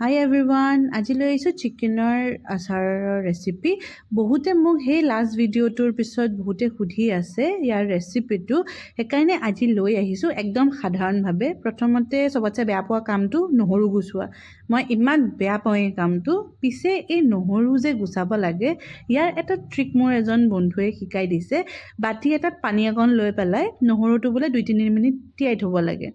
হাই everyone, আজি লৈ আহিছোঁ চিকেনৰ আচাৰৰ ৰেচিপি। বহুতে মোক সেই লাষ্ট ভিডিঅ'টোৰ পিছত বহুতে সুধি আছে ইয়াৰ ৰেচিপিটো, সেইকাৰণে আজি লৈ আহিছোঁ একদম সাধাৰণভাৱে। প্ৰথমতে চবতছে বেয়া পোৱা কামটো নহৰু গুচোৱা। মই ইমান বেয়া পাওঁ এই কামটো। পিছে এই নহৰু যে গুচাব লাগে, ইয়াৰ এটা ট্ৰিক মোৰ এজন বন্ধুৱে শিকাই দিছে। বাতি এটাত পানী অকণ লৈ পেলাই নহৰুটো বোলে 2-3 মিনিট তিয়াই থ'ব লাগে।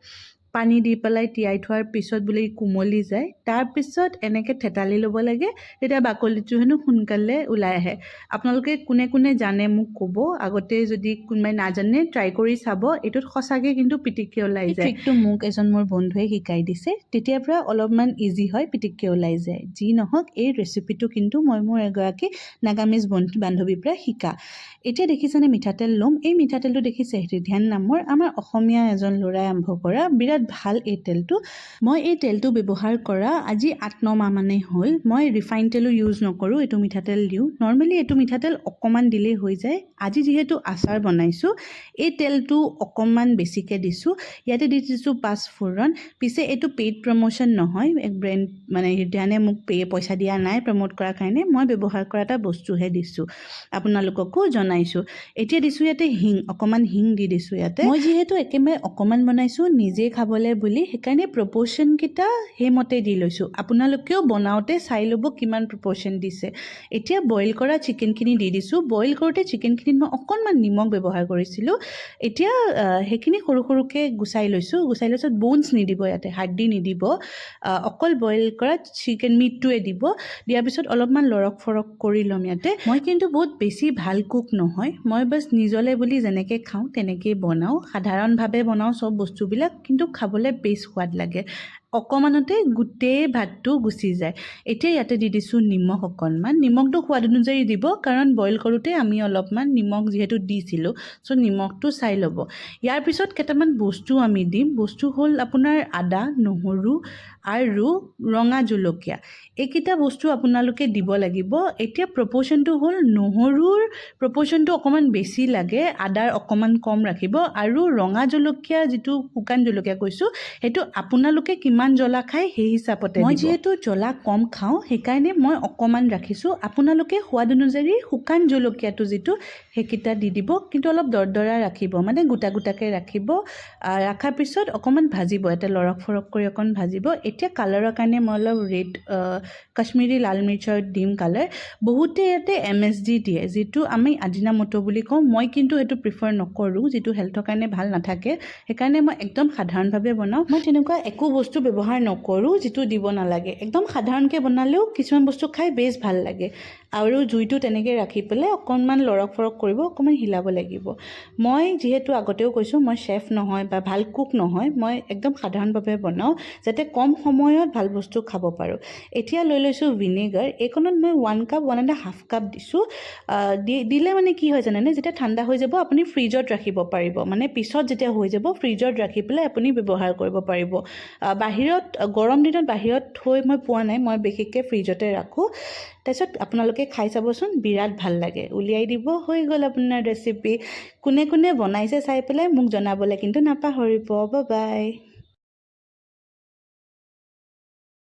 পানী দি পেলাই তিয়াই থোৱাৰ পিছত বোলে কোমলি যায়, তাৰপিছত এনেকৈ থেতালি ল'ব লাগে, তেতিয়া বাকলিটো হেনো সোনকালে ওলাই আহে। আপোনালোকে কোনে কোনে জানে মোক ক'ব, আগতে যদি কোনোবাই নাজানে ট্ৰাই কৰি চাব। এইটোত সঁচাকৈ কিন্তু পিটিককৈ ওলাই যায়। ট্ৰিকটো মোক এজন মোৰ বন্ধুৱে শিকাই দিছে, তেতিয়াৰ পৰা অলপমান ইজি হয়, পিটিককৈ ওলাই যায়। যি নহওক, এই ৰেচিপিটো কিন্তু মই মোৰ এগৰাকী নাগামিজ বান্ধৱীৰ পৰা শিকা। এতিয়া দেখিছেনে মিঠাতেল ল'ম। এই মিঠাতেলটো দেখিছে ধ্যান নামৰ আমাৰ অসমীয়া এজন ল'ৰাই আৰম্ভ কৰা, বিৰাট ভাল এই তেলটো। মই এই তেলটো ব্যৱহাৰ কৰা আজি 8-9 মাহ মানেই হ'ল। মই ৰিফাইন তেলো ইউজ নকৰোঁ, এইটো মিঠাতেল দিওঁ। নৰ্মেলি এইটো মিঠাতেল অকণমান দিলেই হৈ যায়। আজি যিহেতু আচাৰ বনাইছোঁ, এই তেলটো অকণমান বেছিকৈ দিছোঁ। ইয়াতে দি দিছোঁ 5 ফোৰণ। পিছে এইটো পেইড প্ৰমোশ্যন নহয়, এক ব্ৰেণ্ড মানে ধ্যানে মোক পইচা দিয়া নাই প্ৰমোট কৰাৰ কাৰণে। মই ব্যৱহাৰ কৰা এটা বস্তুহে দিছোঁ, আপোনালোককো জনাইছোঁ। এতিয়া দিছোঁ ইয়াতে হিং, অকণমান হিং দি দিছোঁ ইয়াতে। মই যিহেতু একেবাৰে অকণমান বনাইছোঁ নিজেই খাবলৈ বুলি, সেইকাৰণে প্ৰপ'ৰ্শ্যনকেইটা সেইমতে দি লৈছোঁ। আপোনালোকেও বনাওঁতে চাই ল'ব কিমান প্ৰপ'ৰ্শ্যন দিছে। এতিয়া বইল কৰা চিকেনখিনি দি দিছোঁ। বইল কৰোঁতে চিকেনখিনিত মই অকণমান নিমখ ব্যৱহাৰ কৰিছিলোঁ। এতিয়া সেইখিনি সৰু সৰুকৈ গুচাই লৈছোঁ। গুচাই লৈছোঁ, ব'নছ নিদিব, ইয়াতে হাৰ্ডি নিদিব, অকল বইল কৰা চিকেন মিটটোৱে দিব। দিয়াৰ পিছত অলপমান লৰক ফৰক কৰি ল'ম ইয়াতে। মই কিন্তু বহুত বেছি ভাল কুক নহয়, মই বাছ নিজলে বুলি যেনেকৈ খাওঁ তেনেকেই বনাওঁ। সাধাৰণভাৱে বনাওঁ চব বস্তুবিলাক, কিন্তু খাবলৈ বেছ সোৱাদ লাগে। অকণমানতে গোটেই ভাতটো গুচি যায়। এতিয়া ইয়াতে দি দিছোঁ নিমখ অকণমান। নিমখটো সোৱাদ অনুযায়ী দিব, কাৰণ বইল কৰোঁতে আমি অলপমান নিমখ যিহেতু দিছিলোঁ, চ' নিমখটো চাই ল'ব। ইয়াৰ পিছত কেইটামান বস্তু আমি দিম। বস্তু হ'ল আপোনাৰ আদা, নহৰু আৰু ৰঙা জলকীয়া। এইকেইটা বস্তু আপোনালোকে দিব লাগিব। এতিয়া প্ৰপ'ৰ্শ্যনটো হ'ল নহৰুৰ প্ৰপ'ৰ্শ্যনটো অকণমান বেছি লাগে, আদাৰ অকণমান কম ৰাখিব, আৰু ৰঙা জলকীয়া যিটো শুকান জলকীয়া কৈছোঁ, সেইটো আপোনালোকে কিমান জ্বলা খায় সেই হিচাপতে দিব। মই যিহেতু জ্বলা কম খাওঁ, সেইকাৰণে মই অকণমান ৰাখিছোঁ। আপোনালোকে সোৱাদ অনুযায়ী শুকান জলকীয়াটো যিটো, সেইকেইটা দি দিব, কিন্তু অলপ দৰদৰা ৰাখিব, মানে গোটা গোটাকৈ ৰাখিব। ৰখাৰ পিছত অকণমান ভাজিব, এটা লৰক ফৰক কৰি অকণ ভাজিব। এতিয়া কালাৰৰ কাৰণে মই অলপ ৰেড কাশ্মীৰী লাল মিৰ্চৰ দিম কালাৰ। বহুতে ইয়াতে MSG দিয়ে, যিটো আমি আজিনামোটো বুলি কওঁ। মই কিন্তু সেইটো প্ৰিফাৰ নকৰোঁ, যিটো হেল্থৰ কাৰণে ভাল নাথাকে। সেইকাৰণে মই একদম সাধাৰণভাৱে বনাওঁ। মই তেনেকুৱা একো বস্তু ব্যৱহাৰ নকৰোঁ যিটো দিব নালাগে। একদম সাধাৰণকৈ বনালেও কিছুমান বস্তু খাই বেছ ভাল লাগে। আৰু জুইটো তেনেকৈ ৰাখি পেলাই অকণমান লৰক ফৰক কৰিব, অকণমান হিলাব লাগিব। মই যিহেতু আগতেও কৈছোঁ, মই চেফ নহয় বা ভাল কুক নহয়, মই একদম সাধাৰণভাৱে বনাওঁ, যাতে কম সময়ত ভাল বস্তু খাব পাৰোঁ। এতিয়া লৈ লৈছোঁ ভিনেগাৰ। এইখনত মই 1 কাপ 1.5 কাপ দিছোঁ। দিলে মানে কি হয় জানেনে, যেতিয়া ঠাণ্ডা হৈ যাব আপুনি ফ্ৰিজত ৰাখিব পাৰিব, মানে পিছত যেতিয়া হৈ যাব ফ্ৰিজত ৰাখি পেলাই আপুনি ব্যৱহাৰ কৰিব পাৰিব। বাহিৰত গৰম দিনত বাহিৰত থৈ মই পোৱা নাই, মই বিশেষকৈ ফ্ৰিজতে ৰাখোঁ। তাৰপিছত আপোনালোকে খাই চাবচোন, বিৰাট ভাল লাগে। উলিয়াই দিব, হৈ গ'ল আপোনাৰ ৰেচিপি। কোনে কোনে বনাইছে চাই পেলাই মোক জনাবলৈ কিন্তু নাপাহৰিব। Bye bye.